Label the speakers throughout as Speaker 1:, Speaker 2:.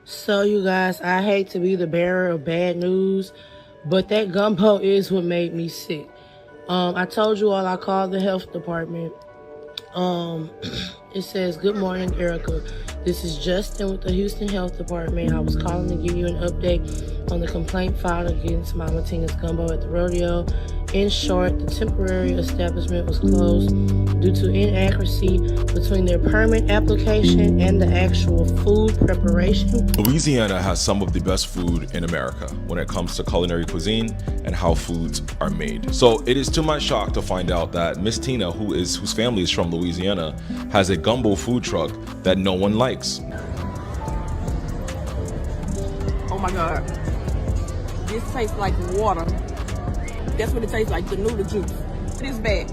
Speaker 1: So you guys, I hate to be the bearer of bad news, but that gumbo is what made me sick. I told you all I called the health department. Um, it says, "Good morning, Erica. This is Justin with the Houston Health Department. I was calling to give you an update on the complaint filed against Mama Tina's Gumbo at the rodeo. In short, the temporary establishment was closed due to inaccuracy between their permit application and the actual food preparation."
Speaker 2: Louisiana has some of the best food in America when it comes to culinary cuisine and how foods are made. So it is to my shock to find out that Miss Tina, whose family is from Louisiana, has a gumbo food truck that no one likes.
Speaker 3: Oh my God. This tastes like water. That's what it tastes like, the noodle juice. It is bad.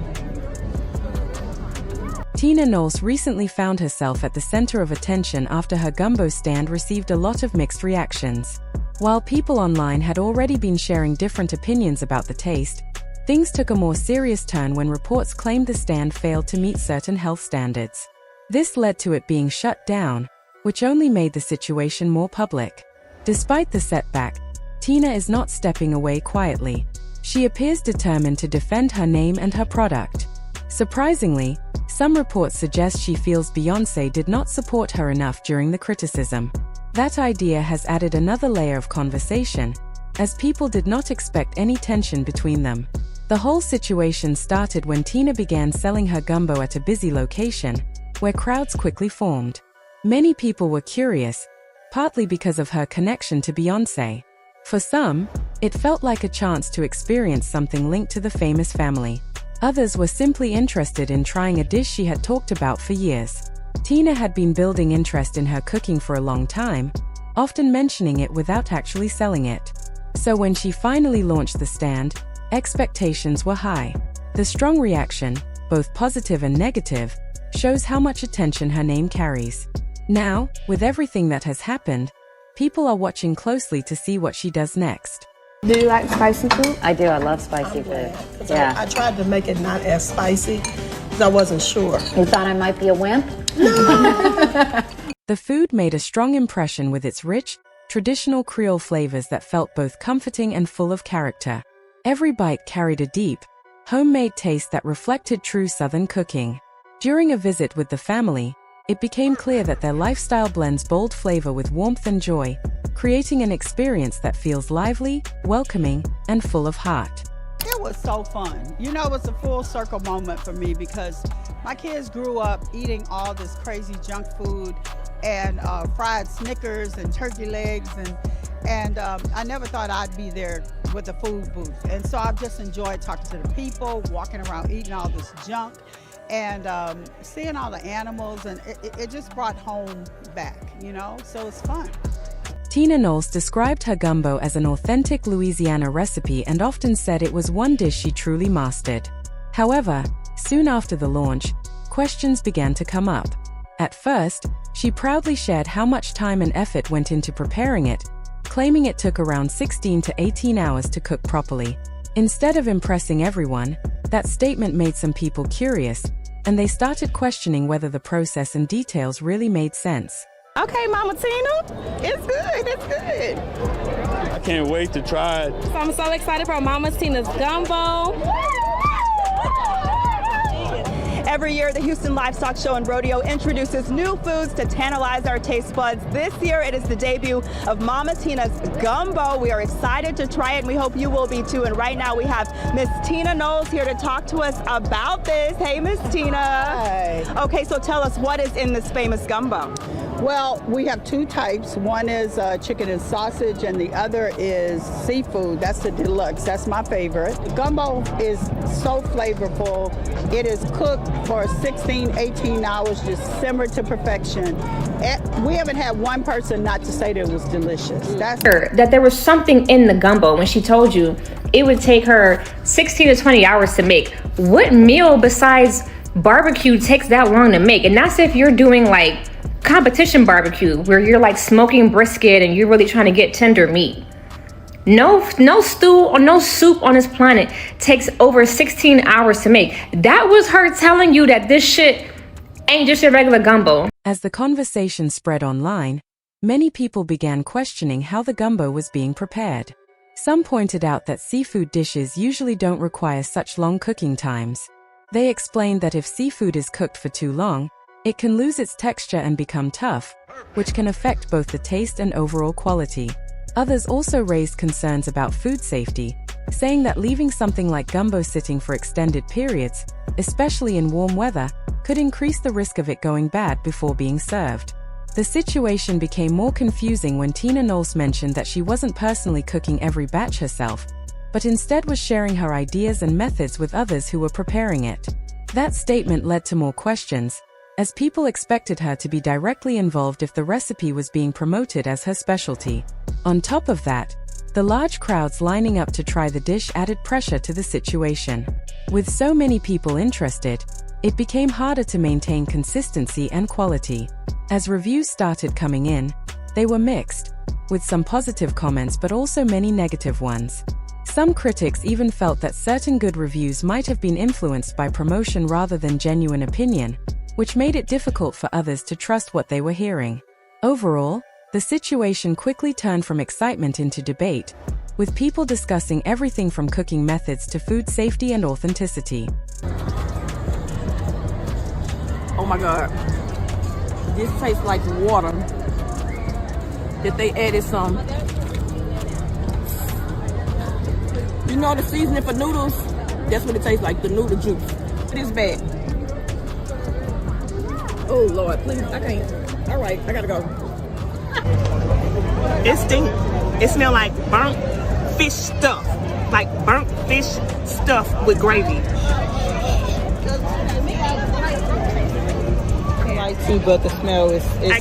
Speaker 4: Tina Knowles recently found herself at the center of attention after her gumbo stand received a lot of mixed reactions. While people online had already been sharing different opinions about the taste, things took a more serious turn when reports claimed the stand failed to meet certain health standards. This led to it being shut down, which only made the situation more public. Despite the setback, Tina is not stepping away quietly. She appears determined to defend her name and her product. Surprisingly, some reports suggest she feels Beyonce did not support her enough during the criticism. That idea has added another layer of conversation, as people did not expect any tension between them. The whole situation started when Tina began selling her gumbo at a busy location, where crowds quickly formed. Many people were curious, partly because of her connection to Beyonce. For some, it felt like a chance to experience something linked to the famous family. Others were simply interested in trying a dish she had talked about for years. Tina had been building interest in her cooking for a long time, often mentioning it without actually selling it. So when she finally launched the stand, expectations were high. The strong reaction, both positive and negative, shows how much attention her name carries. Now, with everything that has happened, people are watching closely to see what she does next.
Speaker 5: Do you like spicy food?
Speaker 6: I do. I love spicy food. Yeah.
Speaker 7: I tried to make it not as spicy because I wasn't sure.
Speaker 6: You thought I might be a wimp?
Speaker 4: The food made a strong impression with its rich, traditional Creole flavors that felt both comforting and full of character. Every bite carried a deep, homemade taste that reflected true Southern cooking. During a visit with the family, it became clear that their lifestyle blends bold flavor with warmth and joy, creating an experience that feels lively, welcoming, and full of heart.
Speaker 8: It was so fun. You know, it was a full circle moment for me because my kids grew up eating all this crazy junk food and fried Snickers and turkey legs, and I never thought I'd be there with the food booth. And so I've just enjoyed talking to the people, walking around eating all this junk, and seeing all the animals, and it just brought home back, you know, so it's fun.
Speaker 4: Tina Knowles described her gumbo as an authentic Louisiana recipe and often said it was one dish she truly mastered. However, soon after the launch, questions began to come up. At first, she proudly shared how much time and effort went into preparing it, claiming it took around 16 to 18 hours to cook properly. Instead of impressing everyone, that statement made some people curious, and they started questioning whether the process and details really made sense.
Speaker 3: Okay, Mama Tina, it's good, it's good.
Speaker 9: I can't wait to try it.
Speaker 3: So I'm so excited for Mama Tina's Gumbo.
Speaker 10: Every year, the Houston Livestock Show and Rodeo introduces new foods to tantalize our taste buds. This year, it is the debut of Mama Tina's Gumbo. We are excited to try it, and we hope you will be too. And right now, we have Miss Tina Knowles here to talk to us about this. Hey, Miss Tina.
Speaker 7: Hi.
Speaker 10: Okay, so tell us, what is in this famous gumbo?
Speaker 8: Well, we have two types. One is chicken and sausage, and the other is seafood. That's the deluxe. That's my favorite. Gumbo is so flavorful. It is cooked for 16, 18 hours, just simmered to perfection. We haven't had one person not to say that it was delicious.
Speaker 5: That there was something in the gumbo when she told you it would take her 16 to 20 hours to make. What meal besides barbecue takes that long to make? And that's if you're doing like competition barbecue where you're like smoking brisket and you're really trying to get tender meat. No stew or no soup on this planet takes over 16 hours to make. That was her telling you that this shit ain't just a regular gumbo.
Speaker 4: As the conversation spread online, many people began questioning how the gumbo was being prepared. Some pointed out that seafood dishes usually don't require such long cooking times. They explained that if seafood is cooked for too long, it can lose its texture and become tough, which can affect both the taste and overall quality. Others also raised concerns about food safety, saying that leaving something like gumbo sitting for extended periods, especially in warm weather, could increase the risk of it going bad before being served. The situation became more confusing when Tina Knowles mentioned that she wasn't personally cooking every batch herself, but instead was sharing her ideas and methods with others who were preparing it. That statement led to more questions, as people expected her to be directly involved if the recipe was being promoted as her specialty. On top of that, the large crowds lining up to try the dish added pressure to the situation. With so many people interested, it became harder to maintain consistency and quality. As reviews started coming in, they were mixed, with some positive comments but also many negative ones. Some critics even felt that certain good reviews might have been influenced by promotion rather than genuine opinion, which made it difficult for others to trust what they were hearing. Overall, the situation quickly turned from excitement into debate, with people discussing everything from cooking methods to food safety and authenticity.
Speaker 3: Oh my God. This tastes like water that they added some. You know the seasoning for noodles? That's what it tastes like, the noodle juice. It is bad. Oh Lord, please, I can't. All right, I gotta go.
Speaker 11: It stink. It smell like burnt fish stuff. Like burnt fish stuff with gravy.
Speaker 8: I like to, but the smell is
Speaker 11: I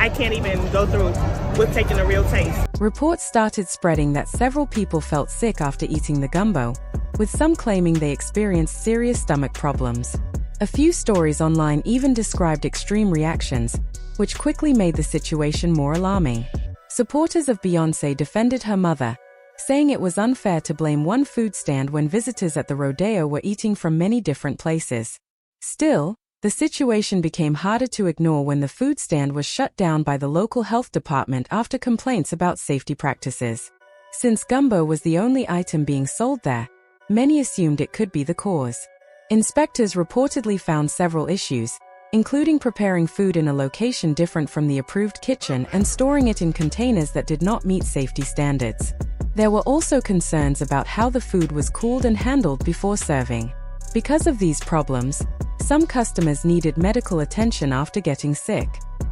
Speaker 11: can't even go through with taking a real taste.
Speaker 4: Reports started spreading that several people felt sick after eating the gumbo, with some claiming they experienced serious stomach problems. A few stories online even described extreme reactions, which quickly made the situation more alarming. Supporters of Beyonce defended her mother, saying it was unfair to blame one food stand when visitors at the rodeo were eating from many different places. Still, the situation became harder to ignore when the food stand was shut down by the local health department after complaints about safety practices. Since gumbo was the only item being sold there, many assumed it could be the cause. Inspectors reportedly found several issues, including preparing food in a location different from the approved kitchen and storing it in containers that did not meet safety standards. There were also concerns about how the food was cooled and handled before serving. Because of these problems, some customers needed medical attention after getting sick.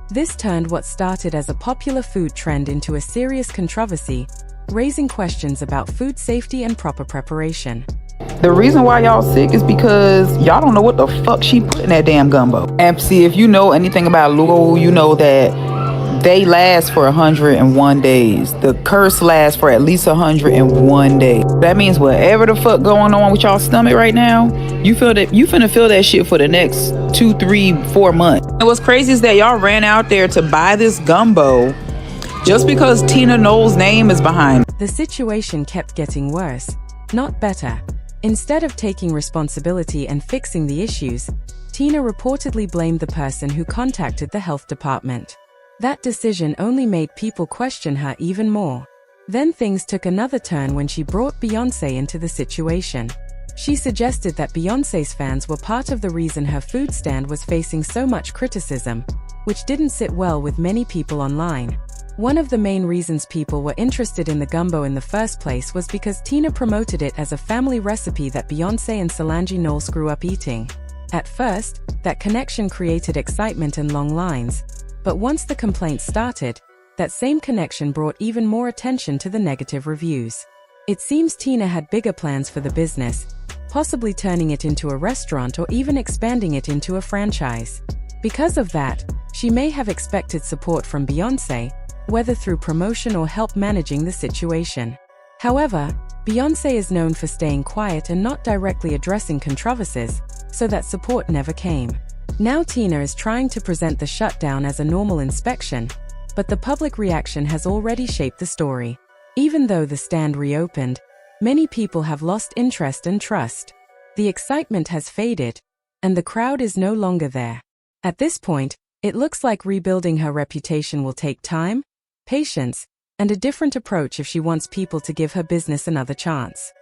Speaker 4: This turned what started as a popular food trend into a serious controversy, raising questions about food safety and proper preparation.
Speaker 12: The reason why y'all sick is because y'all don't know what the fuck she put in that damn gumbo. And see, if you know anything about Lugo, you know that they last for 101 days. The curse lasts for at least 101 days. That means whatever the fuck going on with y'all stomach right now, you finna feel that shit for the next 2, 3, 4 months. And what's crazy is that y'all ran out there to buy this gumbo just because Tina Knowles' name is behind it.
Speaker 4: The situation kept getting worse, not better. Instead of taking responsibility and fixing the issues, Tina reportedly blamed the person who contacted the health department. That decision only made people question her even more. Then things took another turn when she brought Beyonce into the situation. She suggested that Beyonce's fans were part of the reason her food stand was facing so much criticism, which didn't sit well with many people online. One of the main reasons people were interested in the gumbo in the first place was because Tina promoted it as a family recipe that Beyonce and Solange Knowles grew up eating. At first, that connection created excitement and long lines, but once the complaints started, that same connection brought even more attention to the negative reviews. It seems Tina had bigger plans for the business, possibly turning it into a restaurant or even expanding it into a franchise. Because of that, she may have expected support from Beyonce, whether through promotion or help managing the situation. However, Beyonce is known for staying quiet and not directly addressing controversies, so that support never came. Now Tina is trying to present the shutdown as a normal inspection, but the public reaction has already shaped the story. Even though the stand reopened, many people have lost interest and trust. The excitement has faded, and the crowd is no longer there. At this point, It looks like rebuilding her reputation will take time, patience, and a different approach if she wants people to give her business another chance.